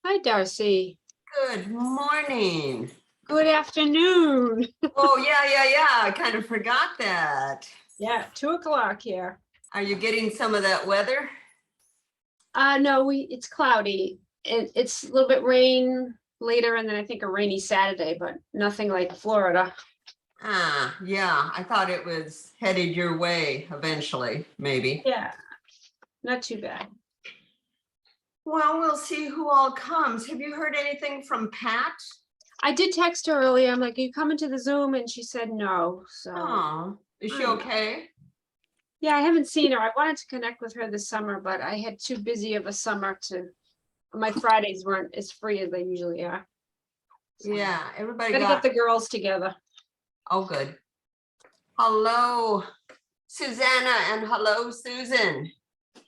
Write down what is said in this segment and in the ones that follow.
Hi, Darcy. Good morning. Good afternoon. Oh, yeah. I kind of forgot that. Yeah, 2 o'clock here. Are you getting some of that weather? No, it's cloudy. It's a little bit rain later, and then I think a rainy Saturday, but nothing like Florida. Yeah, I thought it was headed your way eventually, maybe. Yeah, not too bad. Well, we'll see who all comes. Have you heard anything from Pat? I did text her earlier. I'm like, are you coming to the Zoom? And she said no. So Oh, is she okay? yeah, I haven't seen her. I wanted to connect with her this summer, but I had too busy of a summer my Fridays weren't as free as they usually are. So Yeah, everybody gotta get the girls together. Oh, good. Hello, Susanna, and hello, Susan.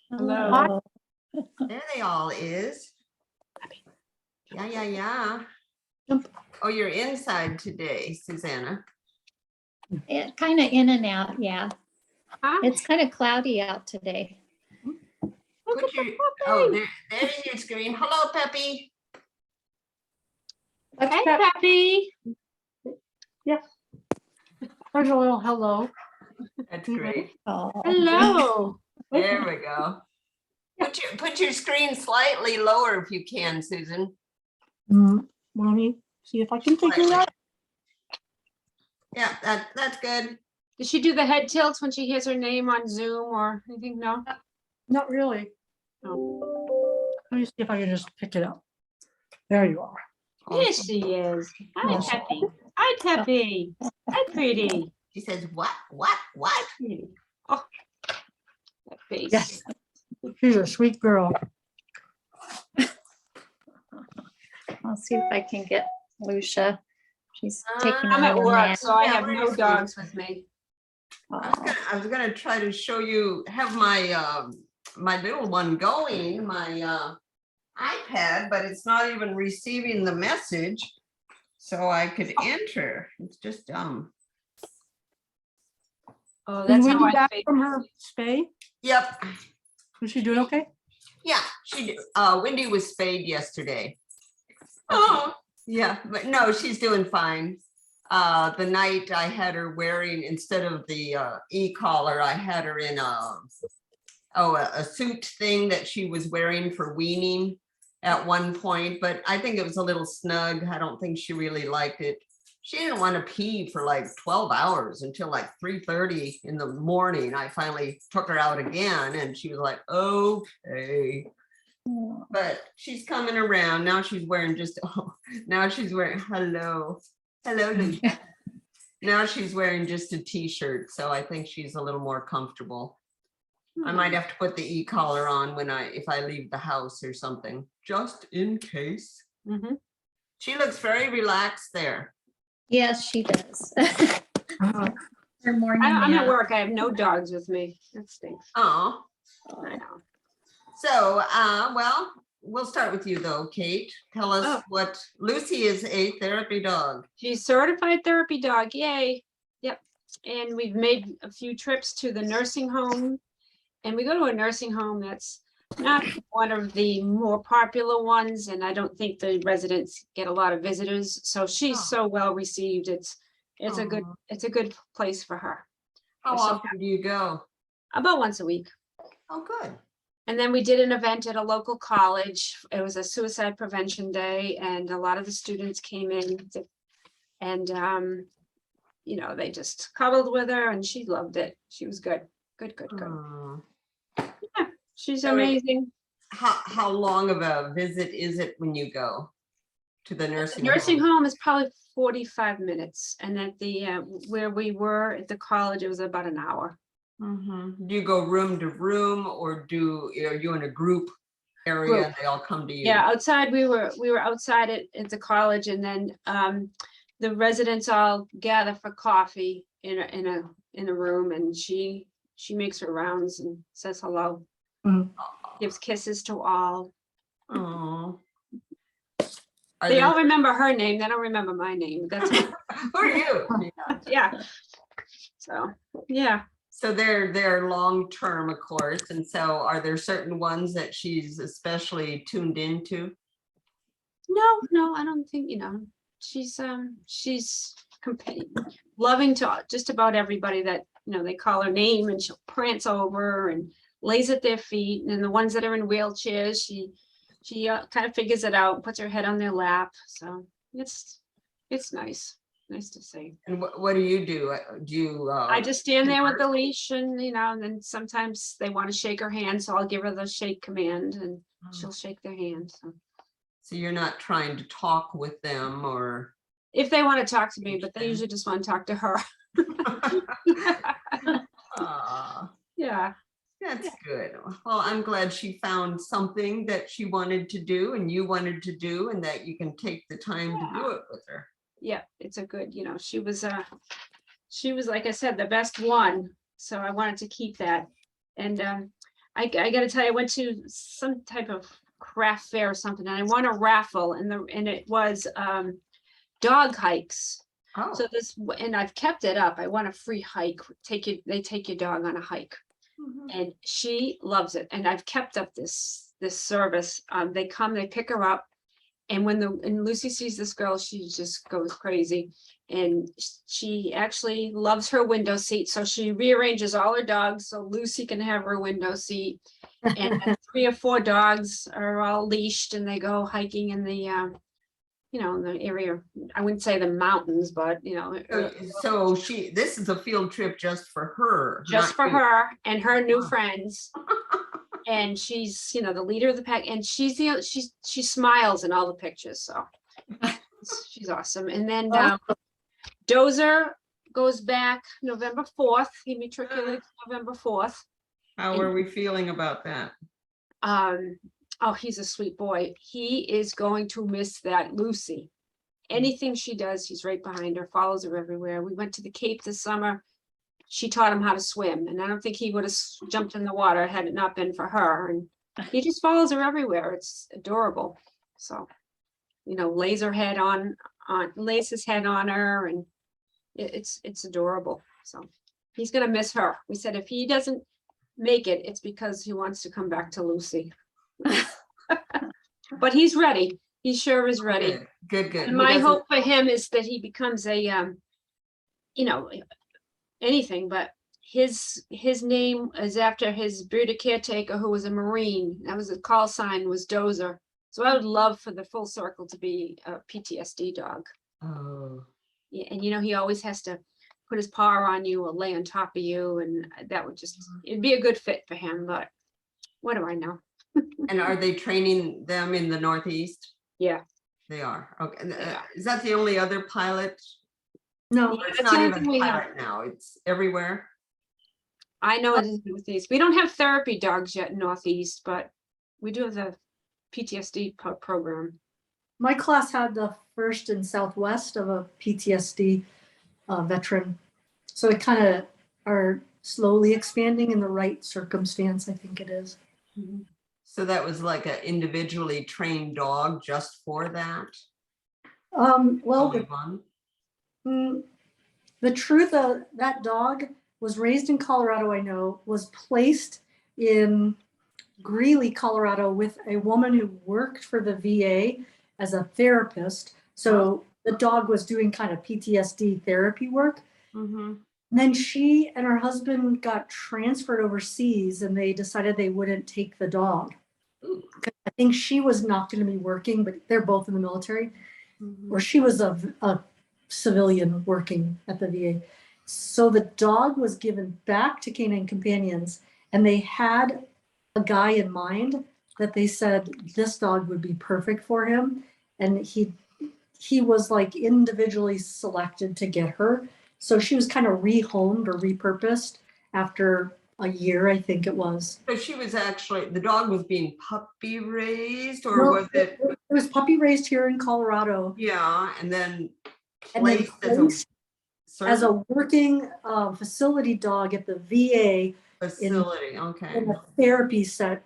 Hello. There they all is. Yeah. Oh, you're inside today, Susanna. It kind of in and out, yeah. Huh? It's kind of cloudy out today. Put your, oh, there's your screen. Hello, Peppi. Hey, Peppi. Yes. There's a little hello. That's great. Oh, Hello. There we go. Put your screen slightly lower if you can, Susan. Let me see if I can figure it out. Yeah, that's good. Does she do the head tilts when she hears her name on Zoom or anything? No? Not really. Oh. Let me see if I can just pick it up. There you are. Yes, she is. Hi, Yes. Peppi. Hi, Peppi. Hi, pretty. She says, what? Pretty. Oh, that face. Yes. She's a sweet girl. I'll see if I can get Lucia. She's taking I'm a at little work, nap. so I Yeah, have where no is dogs Lucy? with me. I was gonna try to show you, have my my little one going, my iPad, but it's not even receiving the message. So I could enter. It's just dumb. Oh, When that's we how get I back feel. from her spay, Yep. is she doing okay? Yeah, Wendy was spayed yesterday. Oh, Yeah, but no, she's doing fine. The night I had her wearing, instead of the e-collar, I had her in a suit thing that she was wearing for weaning at one point, but I think it was a little snug. I don't think she really liked it. She didn't want to pee for like 12 hours until like 3:30 in the morning. I finally took her out again and she was like, okay. But she's coming around. Now she's wearing now she's wearing, hello, Lucia. Now she's wearing just a t-shirt. So I think she's a little more comfortable. I might have to put the e-collar on if I leave the house or something, just in case. Mm-hmm. She looks very relaxed there. Yes, she does. Her morning I'm at nap. work. I have no dogs with me. That stinks. Oh, I know. so, well, we'll start with you though, Kate. Tell us what Lucy is a therapy dog. She's certified therapy dog. Yay. Yep. And we've made a few trips to the nursing home. And we go to a nursing home that's not one of the more popular ones. And I don't think the residents get a lot of visitors. So she's so well received. It's a good place for her. How So often do you go? about once a week. Oh, good. And then we did an event at a local college. It was a suicide prevention day, and a lot of the students came in and, you know, they just cuddled with her and she loved it. She was good. Good. Oh. Yeah, she's So amazing. How long of a visit is it when you go to the nursing home? Nursing home is probably 45 minutes. And at the, where we were at the college, it was about an hour. Mm-hmm. Do you go room to room, or are you in a group area? Group. And they all come to you? Yeah, outside, we were outside at the college, and then the residents all gather for coffee in a room, and she makes her rounds and says hello. Mhm. Gives kisses to all. Oh. They all remember her name. They don't remember my name. That's Who are you? yeah. So yeah. So they're long term, of course. And so are there certain ones that she's especially tuned into? No, I don't think, she's loving to just about everybody that, they call her name, and she'll prance over and lays at their feet. And the ones that are in wheelchairs, she kind of figures it out, puts her head on their lap. So it's nice to see. And what do you do? Do you? I just stand there with the leash, and and then sometimes they want to shake her hand, so I'll give her the shake command, and she'll shake their hand. So you're not trying to talk with them, or? If they want to talk to me, but they usually just want to talk to her. Yeah. That's good. Well, I'm glad she found something that she wanted to do and you wanted to do, and that you can take the time to do it with her. Yeah, it's a good, she was, like I said, the best one. So I wanted to keep that. And I gotta tell you, I went to some type of craft fair or something, and I won a raffle, and it was dog hikes. Oh, So and I've kept it up. I want a free hike. They take your dog on a hike, and she loves it. And I've kept up this service. They come, they pick her up, and when Lucy sees this girl, she just goes crazy. And she actually loves her window seat, so she rearranges all her dogs so Lucy can have her window seat. And 3 or 4 dogs are all leashed, and they go hiking in the in the area. I wouldn't say the mountains, but so this is a field trip just for her. just not for you. her and her new Wow. friends. And she's the leader of the pack, and she smiles in all the pictures, so she's awesome. And then Dozer goes back November 4th. He matriculates November 4th. How are we feeling about that? Oh, he's a sweet boy. He is going to miss that Lucy. Anything she does, he's right behind her, follows her everywhere. We went to the Cape this summer. She taught him how to swim, and I don't think he would have jumped in the water had it not been for her. And he just follows her everywhere. It's adorable. So, lays her head lays his head on her, and it's adorable. So he's gonna miss her. We said if he doesn't make it, it's because he wants to come back to Lucy. But he's ready. He sure is ready. Good. And my hope for him is that he becomes a anything, but his name is after his breeder caretaker, who was a Marine. That was his call sign, was Dozer. So I would love for the full circle to be a PTSD dog. Oh, Yeah, and he always has to put his paw on you or lay on top of you, and that would it'd be a good fit for him. But what do I know? and are they training them in the Northeast? Yeah. They are. Okay. And, Yeah. is that the only other pilot? No, Yeah, It's that's not the only even thing we have. pilot now. It's everywhere. I know it is Northeast. We don't have therapy dogs yet in Northeast, but we do have the PTSD program. my class had the first in Southwest of a PTSD veteran. So it kind of are slowly expanding in the right circumstance, I think it is. So that was like an individually trained dog just for that? Well, Only one? the truth of that dog was raised in Colorado, I know, was placed in Greeley, Colorado with a woman who worked for the VA as a therapist. So the dog was doing kind of PTSD therapy work. Mm-hmm. And then she and her husband got transferred overseas, and they decided they wouldn't take the dog. I think she was not going to be working, but they're both in the military, or she was a civilian working at the VA. So the dog was given back to Canine Companions, and they had a guy in mind that they said this dog would be perfect for him. And he was like individually selected to get her. So she was kind of rehomed or repurposed after a year, I think it was. So she was actually, the dog was being puppy raised, or No, was it? It was puppy raised here in Colorado. Yeah, and then And then placed placed as service a working facility dog at the VA facility. Okay, in a therapy set,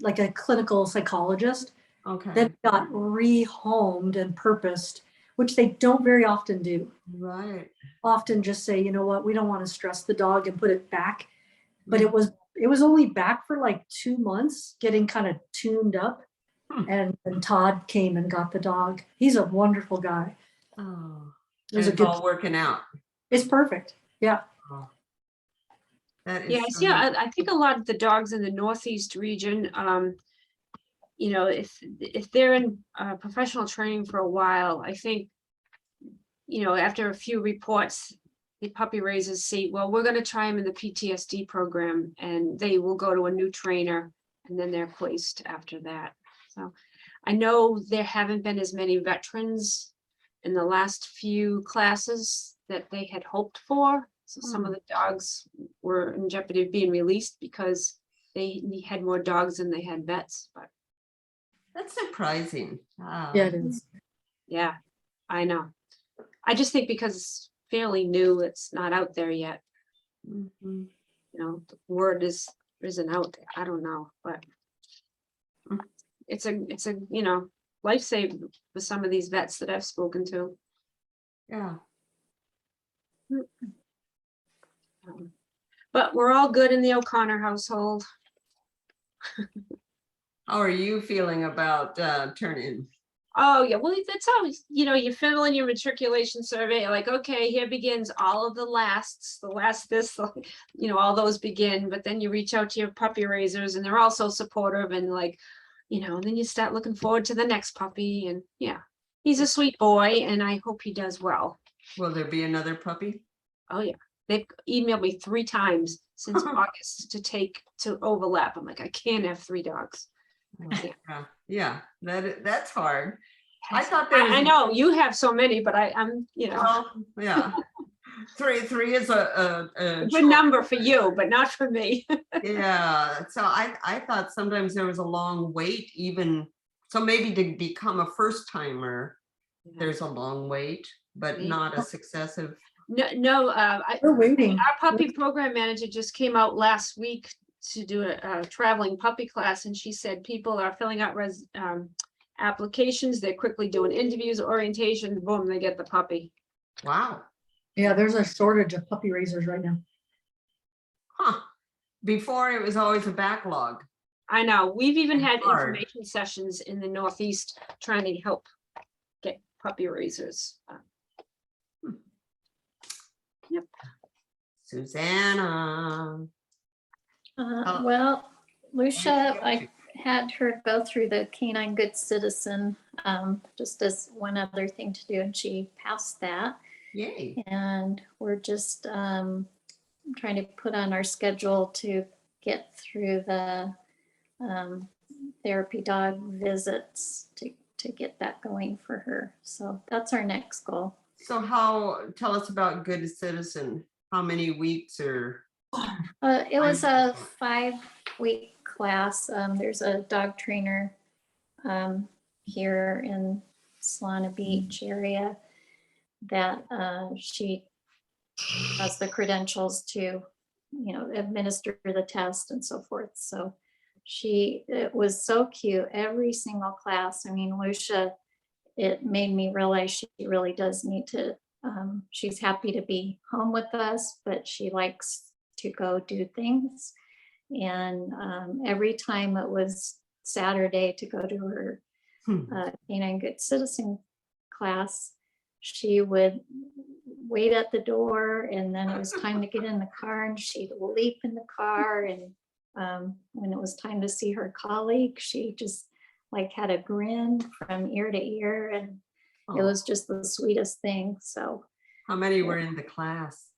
like a clinical psychologist. okay. Then got rehomed and purposed, which they don't very often do. Right. Often just say, you know what, we don't want to stress the dog and put it back. But it was only back for like 2 months, getting kind of tuned up. And Todd came and got the dog. He's a wonderful guy. Oh, It was and a it's good, all working out. it's perfect. Yeah. Oh, that is Yes, so yeah, neat. I think a lot of the dogs in the Northeast region, you know, if they're in professional training for a while, I think, you know, after a few reports, the puppy raisers see, well, we're gonna try them in the PTSD program, and they will go to a new trainer, and then they're placed after that. So I know there haven't been as many veterans in the last few classes that they had hoped for. So some of the dogs were in jeopardy of being released because they had more dogs than they had vets, but That's surprising. Yeah, it is. yeah, I know. I just think because it's fairly new, it's not out there yet. Mhm. You know, the word isn't out there. I don't know, but it's a, you know, lifesaver for some of these vets that I've spoken to. Yeah. But we're all good in the O'Connor household. How are you feeling about turn-in? Oh, yeah, well, that's always, you know, you fill in your matriculation survey, like, okay, here begins all of the lasts, the last this, you know, all those begin, but then you reach out to your puppy raisers and they're also supportive and like, you know, and then you start looking forward to the next puppy and yeah, he's a sweet boy and I hope he does well. Will there be another puppy? Oh, yeah, they've emailed me 3 times since August to overlap. I'm like, I can't have 3 dogs. Yeah, that's hard. I thought there was. I know you have so many, but I'm, you know. Well, yeah. Three is a A good number for you, but not for me. yeah. So I thought sometimes there was a long wait, even so maybe to become a first timer, there's a long wait, but Maybe. not a successive. No, We're waiting. our puppy program manager just came out last week to do a traveling puppy class, and she said people are filling out applications. They're quickly doing interviews, orientation, boom, they get the puppy. Wow. Yeah, there's a shortage of puppy raisers right now. Huh. Before it was always a backlog. I know. We've even had Hard. information sessions in the Northeast trying to help get puppy raisers. Yep. Susanna. Oh. Well, Lucia, you? I had her go through the Canine Good Citizen, just as one other thing to do, and she passed that. Yay. And we're just trying to put on our schedule to get through the therapy dog visits to get that going for her. So that's our next goal. So tell us about Good Citizen. How many weeks or? It was a 5-week class. There's a dog trainer here in Solana Beach area that she has the credentials to, you know, administer the test and so forth. So it was so cute. Every single class. I mean, Lucia, it made me realize she really does need to, she's happy to be home with us, but she likes to go do things. And every time it was Saturday to go to her Canine Good Citizen class, she would wait at the door, and then it was time to get in the car and she'd leap in the car. And when it was time to see her colleague, she just like had a grin from ear to ear, and it was just the sweetest thing. So how many were in the class?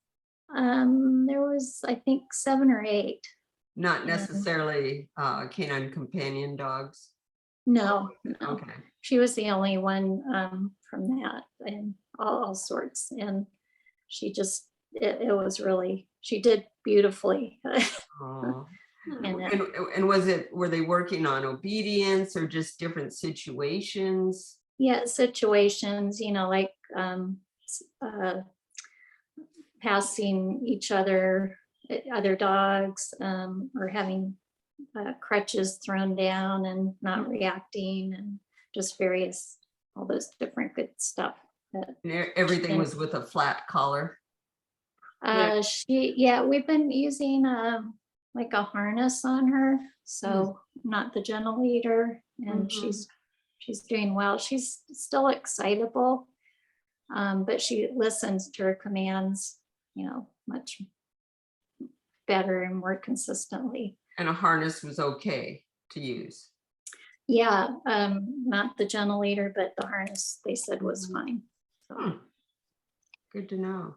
there was, I think, 7 or 8. Not necessarily canine companion dogs. No. Okay. She was the only one from that, and all sorts. And she just, it was really, she did beautifully. Oh. And And were they working on obedience or just different situations? yeah, situations, you know, like passing each other dogs, or having crutches thrown down and not reacting, and just all those different good stuff. And everything was with a flat collar. We've been using like a harness on her, so not the gentle leader, and she's doing well. She's still excitable, but she listens to her commands, much better and more consistently. And a harness was okay to use. Yeah, not the gentle leader, but the harness they said was fine. So, Good to know.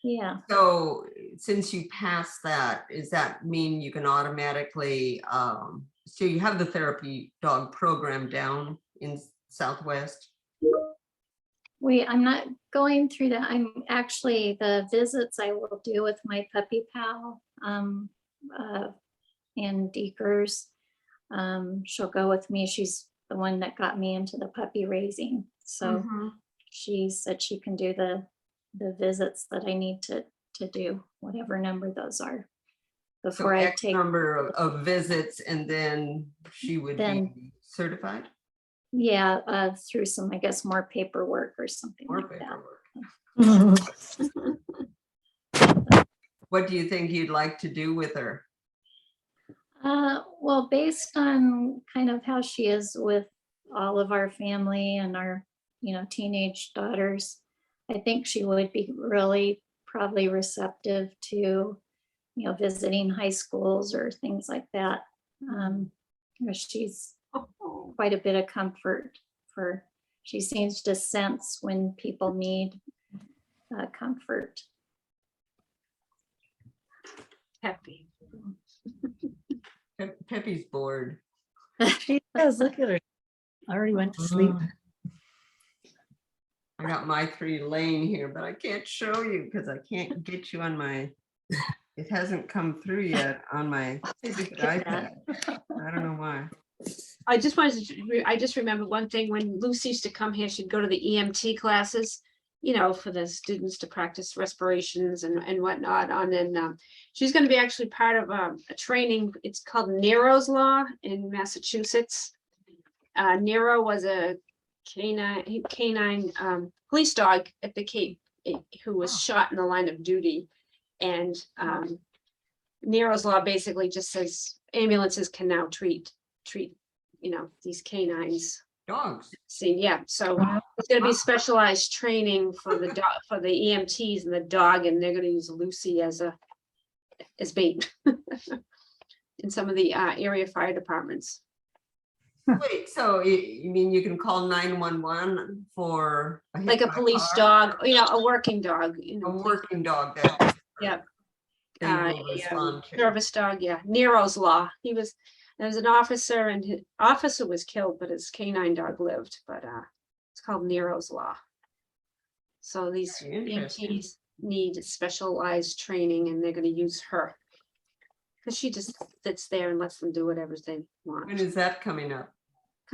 yeah. So since you passed that, does that mean you can automatically, so you have the therapy dog program down in Southwest? I'm not going through that. I'm actually, the visits I will do with my puppy pal, and Deekers. She'll go with me. She's the one that got me into the puppy raising. So she said she can do the visits that I need to do, whatever number those are, So before I X take. number of visits, and then she would Then- be certified? Yeah, through some, I guess, more paperwork or something More like that. paperwork. What do you think you'd like to do with her? Well, based on kind of how she is with all of our family and our, teenage daughters, I think she would be really probably receptive to, visiting high schools or things like that. She's quite a bit of comfort she seems to sense when people need comfort. Happy. Peppi's bored. She does, look at her. Already went to sleep. I got my 3 laying here, but I can't show you because I can't get you on my, it hasn't come through yet on my stupid iPad. I don't know why. I just remember one thing, when Lucy used to come here, she'd go to the EMT classes, for the students to practice respirations and whatnot. And then she's going to be actually part of a training. It's called Nero's Law in Massachusetts. Nero was a canine police dog at the Cape who was shot in the line of duty. And Nero's Law basically just says ambulances can now treat these canines. Dogs. See, yeah, so it's gonna be specialized training for the dog, for the EMTs and the dog, and they're gonna use Lucy as bait in some of the area fire departments. Wait, so you mean you can call 911 for a hit Like a by police car? dog, a working dog, A working dog that Yeah. they will respond to. Service dog, yeah. Nero's Law. There was an officer, and his officer was killed, but his canine dog lived. But it's called Nero's Law. So these Interesting. EMTs need specialized training, and they're going to use her because she just sits there and lets them do whatever they want. When is that coming up?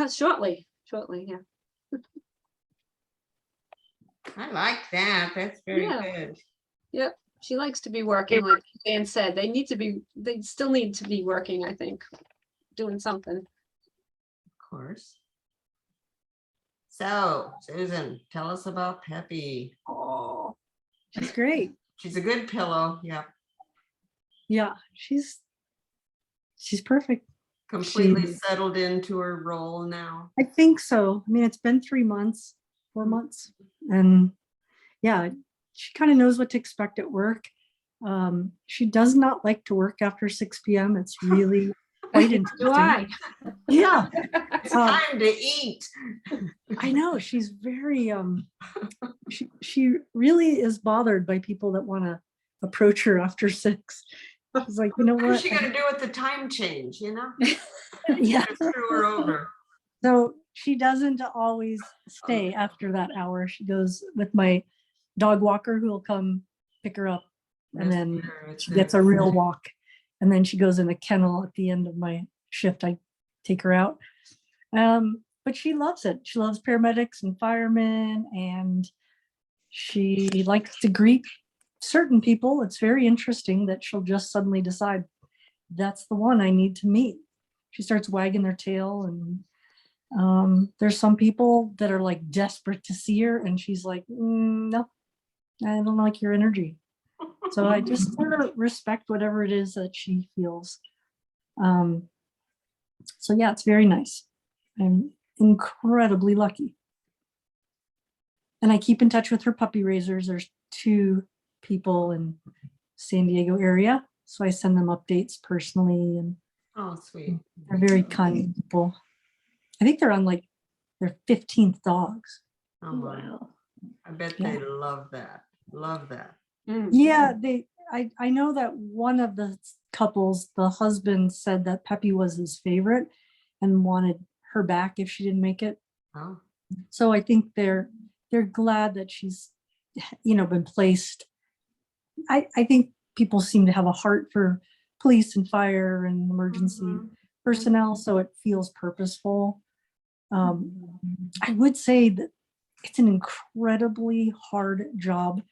Shortly, yeah. I like that. That's very Yeah. good. Yep. She likes to be working, like Dan said. They still need to be working, I think, doing something. Of course. So, Susan, tell us about Peppi. Oh, She's great. She's a good pillow. Yeah. Yeah, she's perfect. Completely settled into her role now. I think so. I mean, it's been 3 months, 4 months. And yeah, she kind of knows what to expect at work. She does not like to work after 6 p.m. It's really quite interesting. do I? Yeah, It's time to eat. I know. She's very, she really is bothered by people that want to approach her after 6. She's like, you know What is what? she gonna do with the time change, Yeah. Screw her over. So she doesn't always stay after that hour. She goes with my dog walker who will come pick her up, and then she gets a real walk. And then she goes in a kennel at the end of my shift. I take her out. But she loves it. She loves paramedics and firemen, and she likes to greet certain people. It's very interesting that she'll just suddenly decide that's the one I need to meet. She starts wagging their tail, and there's some people that are like desperate to see her, and she's like, no, I don't like your energy. So I just sort of respect whatever it is that she feels. So yeah, it's very nice. I'm incredibly lucky. And I keep in touch with her puppy raisers. There's 2 people in San Diego area. So I send them updates personally, and Oh, sweet. they're very kind people. I think they're on like their 15th dogs. Oh, my. Wow. I bet Yeah. they love that. Love that. Yeah, I know that one of the couples, the husband said that Peppi was his favorite and wanted her back if she didn't make it. Oh, So I think they're glad that she's, been placed. I think people seem to have a heart for police and fire and emergency Mhm. personnel, so it feels purposeful. I would say that it's an incredibly hard job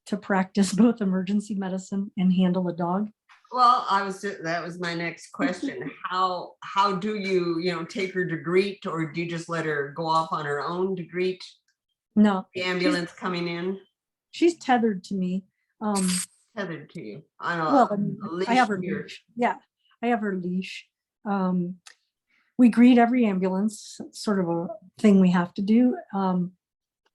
to practice both emergency medicine and handle a dog. well, that was my next question. How do you take her to greet, or do you just let her go off on her own to greet No, the ambulance coming in? she's tethered to me. Tethered to you on a, Well, I mean, a leash I have her here. leash. Yeah, I have her leash. We greet every ambulance, it's sort of a thing we have to do.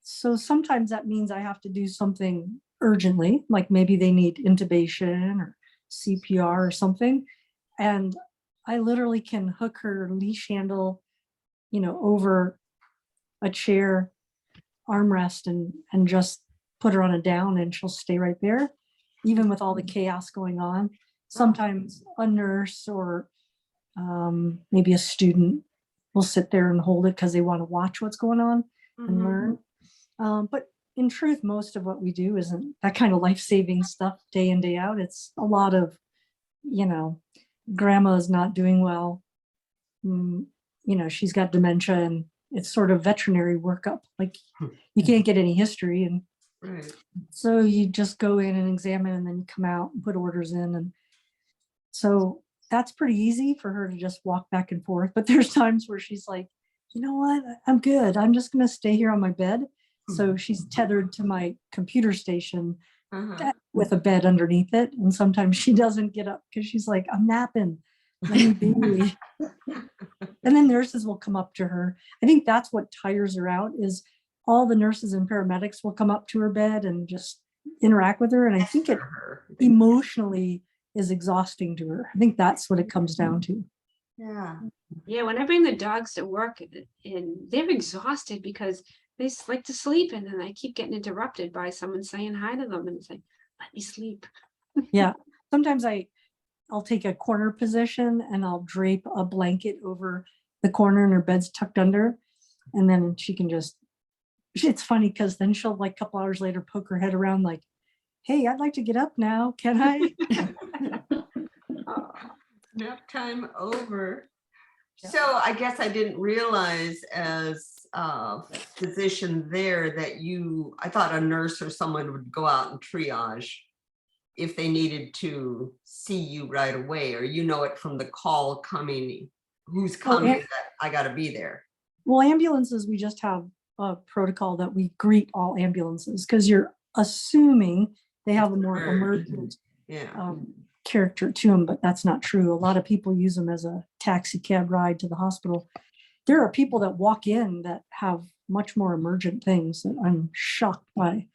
So sometimes that means I have to do something urgently, like maybe they need intubation or CPR or something. And I literally can hook her leash handle, over a chair armrest and just put her on a down, and she'll stay right there, even with all the chaos going on. Sometimes a nurse or maybe a student will sit there and hold it because they want to watch what's going on and Mhm. learn. But in truth, most of what we do isn't that kind of life-saving stuff day in, day out. It's a lot of, grandma's not doing well. She's got dementia, and it's sort of veterinary workup. Like you can't get any history. And Right. so you just go in and examine, and then you come out and put orders in. And so that's pretty easy for her to just walk back and forth. But there's times where she's like, you know what, I'm good. I'm just going to stay here on my bed. So she's tethered to my computer station Uh-huh. with a bed underneath it. And sometimes she doesn't get up because she's like, I'm napping. Let me be. And then nurses will come up to her. I think that's what tires her out, is all the nurses and paramedics will come up to her bed and just interact with her. And I think it For her. emotionally is exhausting to her. I think that's what it comes down to. Yeah. Yeah, when I bring the dogs to work and they're exhausted because they like to sleep, and then I keep getting interrupted by someone saying hi to them, and it's like, let me sleep. Yeah. Sometimes I'll take a corner position and I'll drape a blanket over the corner, and her bed's tucked under. And then she can just, it's funny because then she'll like a couple hours later poke her head around like, hey, I'd like to get up now. Can I? Nap time over. Yeah. So I guess I didn't realize as a physician there that I thought a nurse or someone would go out and triage if they needed to see you right away, or it from the call coming, who's coming, that I gotta be there. Well, ambulances, we just have a protocol that we greet all ambulances because you're assuming they have a more emergent Yeah. character to them, but that's not true. A lot of people use them as a taxi cab ride to the hospital. There are people that walk in that have much more emergent things that I'm shocked by.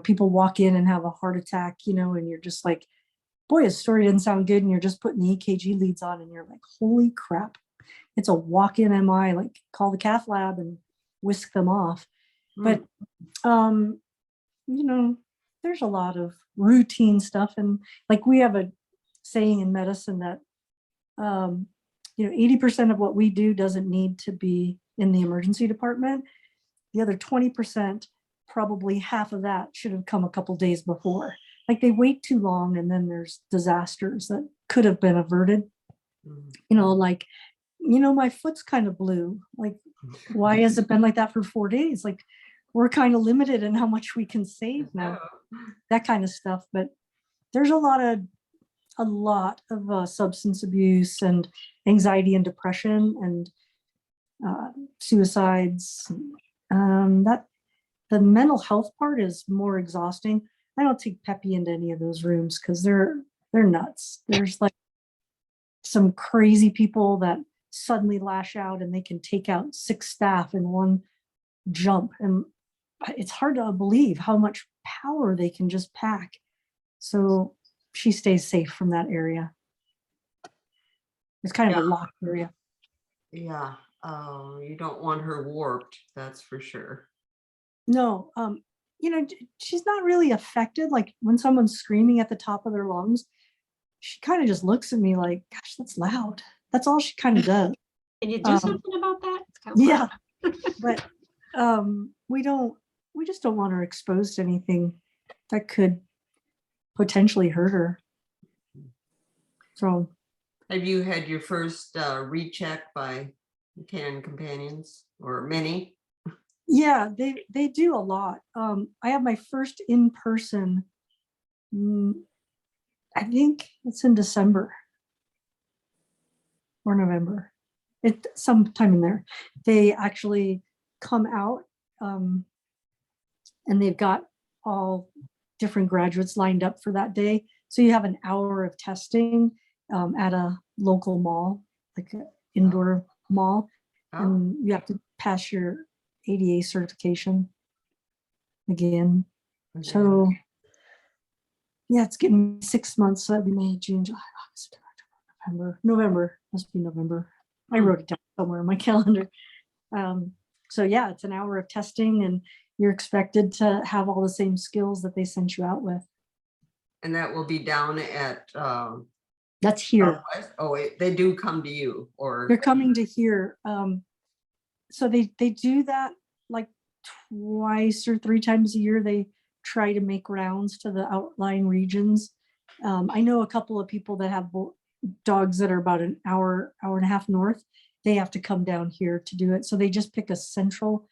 People walk in and have a heart attack, and you're just like, boy, his story didn't sound good. And you're just putting the EKG leads on, and you're like, holy crap. It's a walk-in MI, like call the cath lab and whisk them off. But, there's a lot of routine stuff. And like we have a saying in medicine that, 80% of what we do doesn't need to be in the emergency department. The other 20%, probably half of that should have come a couple days before. Like they wait too long, and then there's disasters that could have been averted. Like, my foot's kind of blue. Like, why has it been like that for 4 days? Like, we're kind of limited in how much we can save now. That kind of stuff. But there's a lot of substance abuse and anxiety and depression and suicides. That the mental health part is more exhausting. I don't take Peppi into any of those rooms because they're nuts. There's like some crazy people that suddenly lash out and they can take out 6 staff in one jump. And it's hard to believe how much power they can just pack. So she stays safe from that area. It's kind of a locked area. Yeah, you don't want her warped, that's for sure. No, she's not really affected. Like when someone's screaming at the top of their lungs, she kind of just looks at me like, gosh, that's loud. That's all she kind of does. Can you do something about that? It's kind of Yeah, but we just don't want her exposed to anything that could potentially hurt her. So Have you had your first recheck by Canine Companions or many? yeah, they do a lot. I have my first in-person, I think it's in December or November. It sometime in there. They actually come out and they've got all different graduates lined up for that day. So you have an hour of testing at a local mall, like an indoor mall, and you have to pass your ADA certification again. Okay. So yeah, it's getting 6 months. So that'd be May, June, July, August, September, November. Must be November. I wrote it down somewhere in my calendar. So yeah, it's an hour of testing and you're expected to have all the same skills that they sent you out with. And that will be down at That's here. Southwest? Oh, wait, they do come to you or They're coming to here. So they do that like twice or 3 times a year. They try to make rounds to the outlying regions. I know a couple of people that have dogs that are about an hour and a half north. They have to come down here to do it. So they just pick a central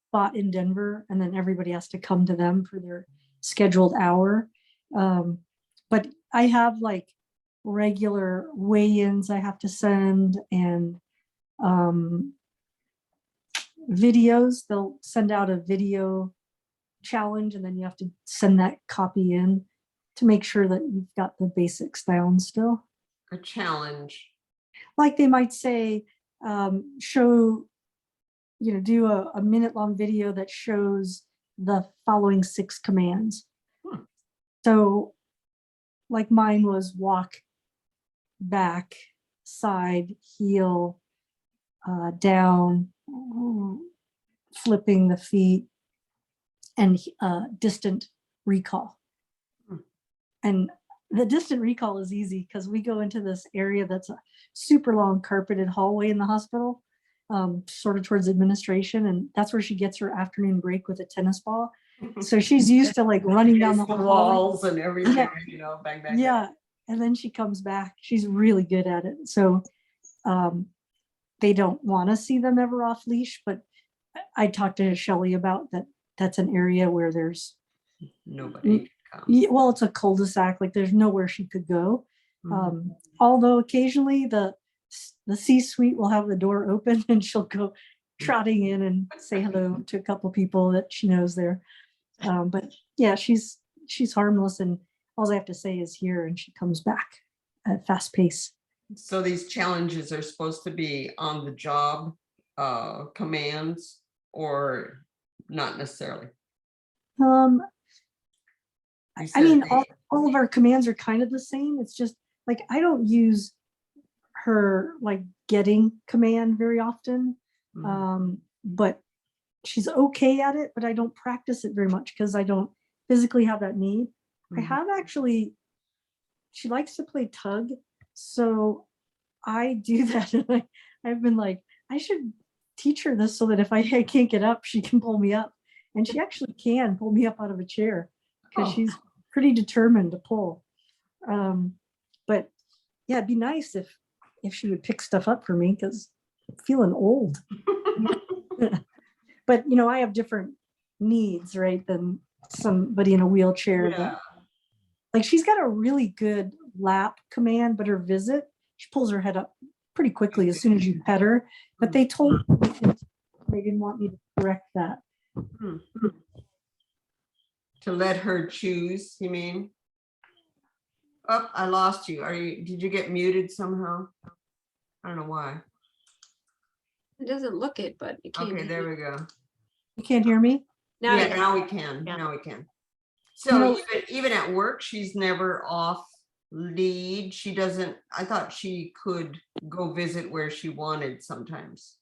spot in Denver, and then everybody has to come to them for their scheduled hour. But I have like regular weigh-ins I have to send, and videos. They'll send out a video challenge, and then you have to send that copy in to make sure that you've got the basics down still. a challenge. Like they might say, show, do a minute-long video that shows the following 6 commands. So like mine was walk, back, side, heel, down, flipping the feet, and distant recall. And the distant recall is easy because we go into this area that's a super long carpeted hallway in the hospital, sort of towards administration, and that's where she gets her afternoon break with a tennis ball. So she's used to like running down the Against whole hallway. walls and everything, Yeah. bang, bang. Yeah, and then she comes back. She's really good at it. So they don't want to see them ever off leash, but I talked to Shelley about that. That's an area where there's Nobody can come. well, it's a cul-de-sac, like there's nowhere she could go. Although occasionally the C-suite will have the door open and she'll go trotting in and say hello to a couple people that she knows there. But yeah, she's harmless, and all I have to say is here, and she comes back at fast pace. So these challenges are supposed to be on the job commands or not necessarily? You I said mean, they- all of our commands are kind of the same. It's just like I don't use her like getting command very often, but she's okay at it. But I don't practice it very much because I don't physically have that need. I have actually. She likes to play tug, so I do that. And I've been like, I should teach her this so that if I can't get up, she can pull me up, and she actually can pull me up out of a chair because she's pretty determined to pull. But yeah, it'd be nice if she would pick stuff up for me because I'm feeling old. But I have different needs, right, than somebody in a wheelchair. Yeah. Like she's got a really good lap command, but her visit, she pulls her head up pretty quickly as soon as you pet her. But they told me they didn't want me to correct that. To let her choose, you mean? Oh, I lost you. Did you get muted somehow? I don't know why. It doesn't look it, but it can't. Okay, there we go. You can't hear me? Now, Yeah, yeah. now we can, Yeah. now we can. You So know- even at work, she's never off lead. She doesn't, I thought she could go visit where she wanted sometimes.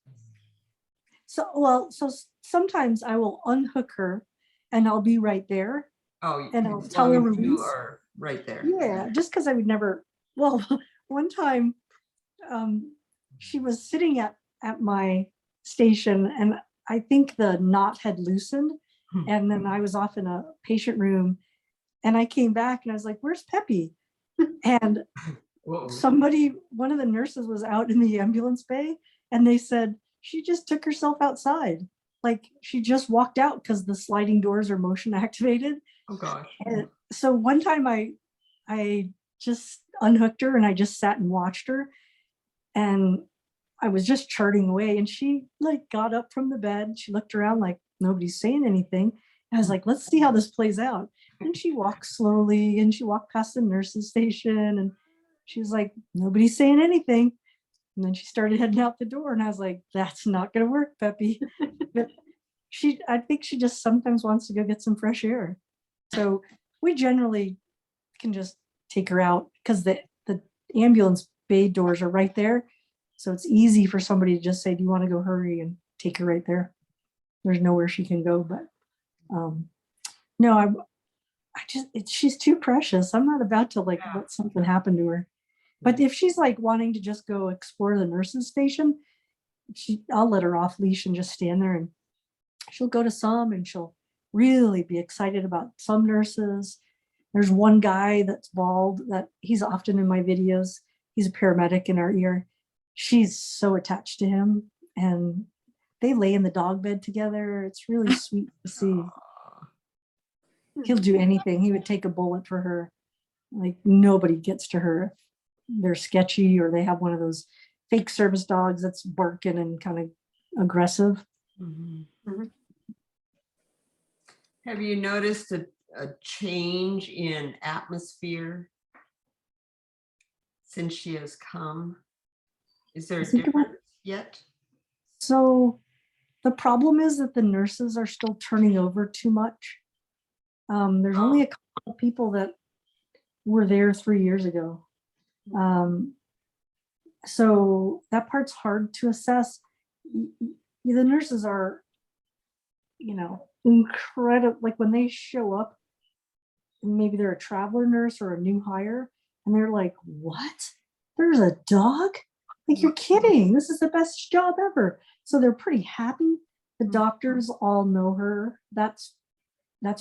So, well, sometimes I will unhook her and I'll be right there. Oh, And I'll as tell long her as you release. are right there. Yeah, just because I would never, well, one time she was sitting at my station and I think the knot had loosened. And then I was off in a patient room and I came back and I was like, where's Peppi? And Whoa. one of the nurses was out in the ambulance bay and they said, she just took herself outside. Like she just walked out because the sliding doors are motion activated. Oh, gosh. And so one time I just unhooked her and I just sat and watched her and I was just charting away and she like got up from the bed. She looked around like nobody's saying anything. I was like, let's see how this plays out. And she walked slowly and she walked past the nurse's station and she was like, nobody's saying anything. And then she started heading out the door and I was like, that's not gonna work, Peppi. But I think she just sometimes wants to go get some fresh air. So we generally can just take her out because the ambulance bay doors are right there. So it's easy for somebody to just say, do you want to go hurry and take her right there? There's nowhere she can go, but no, she's too precious. I'm not about to like let something happen to her. But if she's like wanting to just go explore the nurse's station, I'll let her off leash and just stand there and she'll go to some and she'll really be excited about some nurses. There's one guy that's bald that he's often in my videos. He's a paramedic in our ER. She's so attached to him and they lay in the dog bed together. It's really sweet to see. He'll do anything. He would take a bullet for her. Like nobody gets to her if they're sketchy or they have one of those fake service dogs that's barking and kind of aggressive. Mhm. Mhm. Have you noticed a change in atmosphere since she has come? Is there a think about- difference yet? So the problem is that the nurses are still turning over too much. There's only a couple of people that were there 3 years ago. So that part's hard to assess. The nurses are, incredible. Like when they show up, maybe they're a traveler nurse or a new hire, and they're like, what? There's a dog? Like, you're kidding. This is the best job ever. So they're pretty happy. The doctors all know her. That's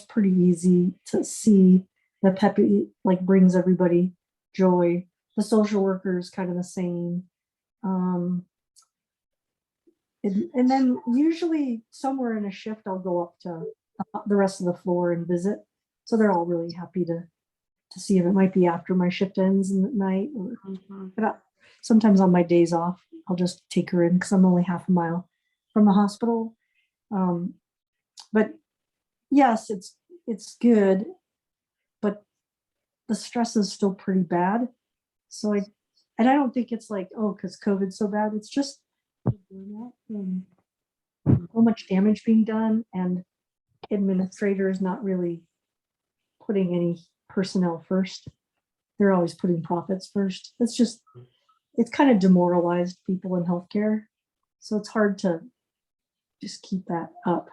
pretty easy to see that Peppi like brings everybody joy. The social worker is kind of the same. And then usually somewhere in a shift, I'll go up to the rest of the floor and visit. So they're all really happy to see if it might be after my shift ends in the night. Or, but sometimes on my days off, I'll just take her in because I'm only half a mile from the hospital. But yes, it's good, but the stress is still pretty bad. So I don't think it's like, oh, because COVID's so bad. It's just so much damage being done, and administrators not really putting any personnel first. They're always putting profits first. It's kind of demoralized people in healthcare. So it's hard to just keep that up.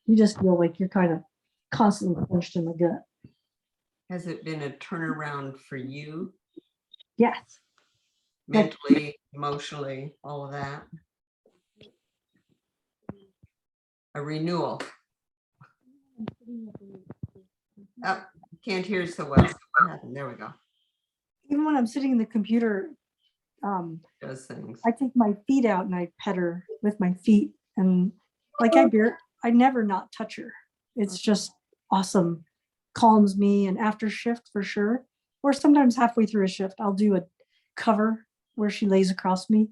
You just feel like you're kind of constantly punched in the gut. Has it been a turnaround for you? Yes. Mentally, emotionally, all of that? A renewal. Oh, can't hear so well. What happened? There we go. Even when I'm sitting in the computer, Does things. I take my feet out and I pet her with my feet, and like I never not touch her. It's just awesome. Calms me, and after shift for sure. Or sometimes halfway through a shift, I'll do a cover where she lays across me.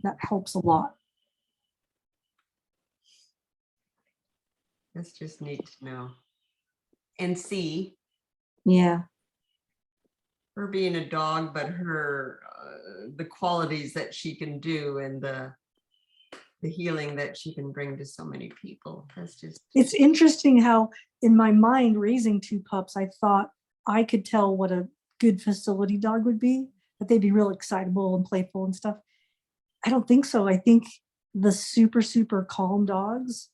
That helps a lot. That's just neat to know. and see Yeah. her being a dog, but her, the qualities that she can do and the healing that she can bring to so many people. That's just, It's interesting how in my mind, raising two pups, I thought I could tell what a good facility dog would be, that they'd be real excitable and playful and stuff. I don't think so. I think the super, super calm dogs,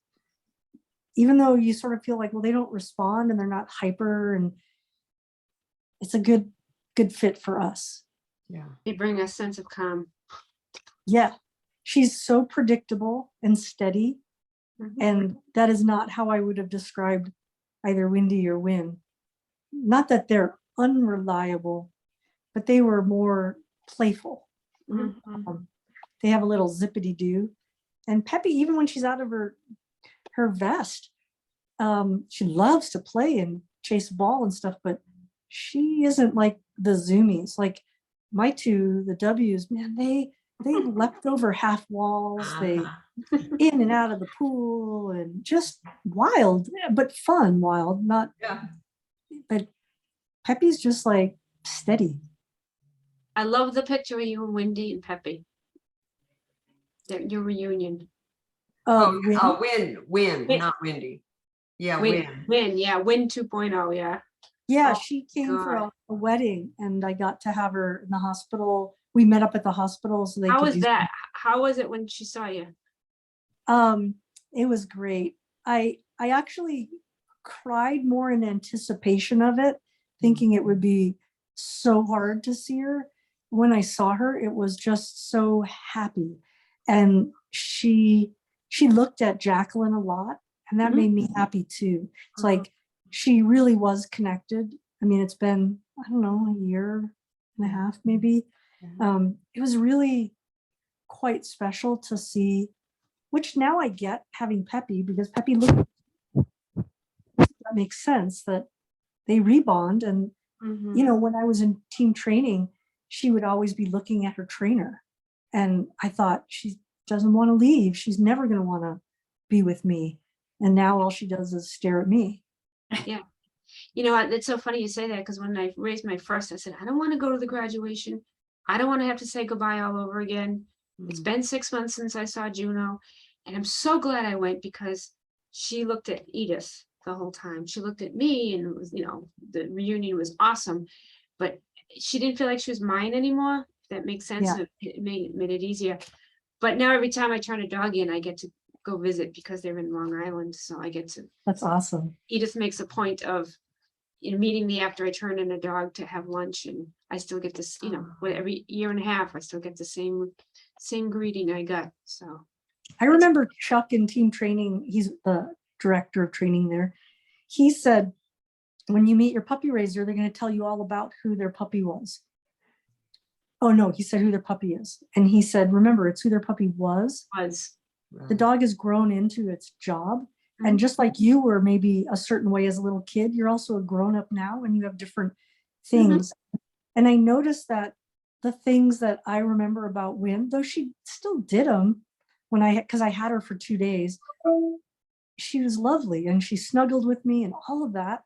even though you sort of feel like, well, they don't respond and they're not hyper, and it's a good fit for us. yeah. They bring a sense of calm. Yeah. She's so predictable and steady. Mhm. And that is not how I would have described either Windy or Win. Not that they're unreliable, but they were more playful. Mhm. They have a little zippity doo. And Peppi, even when she's out of her vest, she loves to play and chase a ball and stuff, but she isn't like the zoomies. Like my two, the W's, man, they leapt over half walls. They in and out of the pool and just wild, but fun wild, not, Yeah. but Peppi's just like steady. I love the picture of you and Wendy and Peppi. Your reunion. Oh, Win. Win, Win. not Windy. Yeah, Win, Win. Win, yeah, Win 2.0, yeah. Yeah, Oh, she came for God. a wedding and I got to have her in the hospital. We met up at the hospital so they How could was do that? How was it when she saw you? It was great. I actually cried more in anticipation of it, thinking it would be so hard to see her. When I saw her, it was just so happy. And she looked at Jacqueline a lot, and that Mhm. made me happy too. It's Mhm. like she really was connected. I mean, it's been, I don't know, a year and a half maybe. It was really quite special to see, which now I get having Peppi, because Peppi looked, that makes sense that they rebond. And Mhm. you know, when I was in team training, she would always be looking at her trainer, and I thought, she doesn't want to leave, she's never going to want to be with me, and now all she does is stare at me. Yeah. You know, it's so funny you say that, because when I raised my first, I said, I don't want to go to the graduation. I don't want to have to say goodbye all over again. It's been 6 months since I saw Juno, and I'm so glad I went, because she looked at Edith the whole time. She looked at me, and it was, you know, the reunion was awesome, but she didn't feel like she was mine anymore. If that makes sense. Yeah. And it made it easier. But now every time I turn a dog in, I get to go visit, because they're in Long Island. So I get to, That's awesome. Edith makes a point of, you know, meeting me after I turn in a dog to have lunch, and I still get this, you know, every year and a half, I still get the same greeting I got. So I remember Chuck in team training, he's the director of training there. He said, when you meet your puppy raiser, they're going to tell you all about who their puppy was. Oh no, he said who their puppy is. And he said, remember, it's who their puppy was. was, The dog has grown into its job. Mhm. And just like you were maybe a certain way as a little kid, you're also a grown up now, and you have different things. And I noticed that the things that I remember about Win, though she still did them because I had her for 2 days, she was lovely and she snuggled with me and all of that.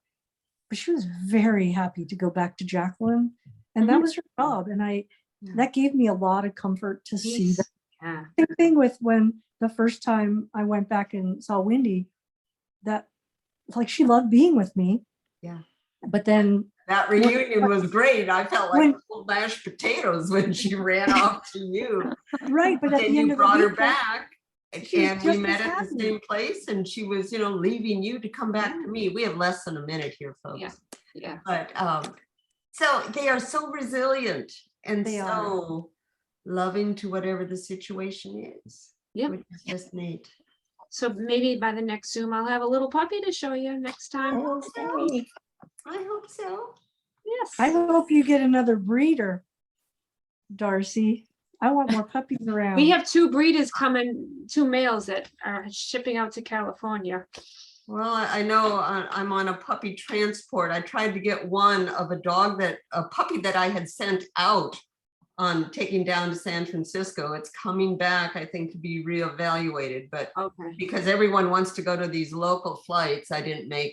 But she was very happy to go back to Jacqueline. And that Mhm. was her job. And Yeah. that gave me a lot of comfort to see that. yeah, Same thing with when the first time I went back and saw Windy, that like she loved being with me. Yeah. But then That reunion was great. I felt like when- little mashed potatoes when she ran off to you. right, but at Then the end you of the brought her weekend, back, she was and we just met as at the happy. same place, and she was, you know, leaving you to come back to me. We have less than a minute here, folks. Yeah. yeah. But so they are so resilient and They so loving to whatever the situation is. Yep. Which is just neat. So maybe by the next Zoom, I'll have a little puppy to show you next time. Okay. I hope so. Yes. I hope you get another breeder, Darcy. I want more puppies around. We have 2 breeders coming, 2 males that are shipping out to California. Well, I know I'm on a puppy transport. I tried to get one of a puppy that I had sent out on taking down to San Francisco. It's coming back, I think, to be reevaluated, but Okay. because everyone wants to go to these local flights, I didn't make it.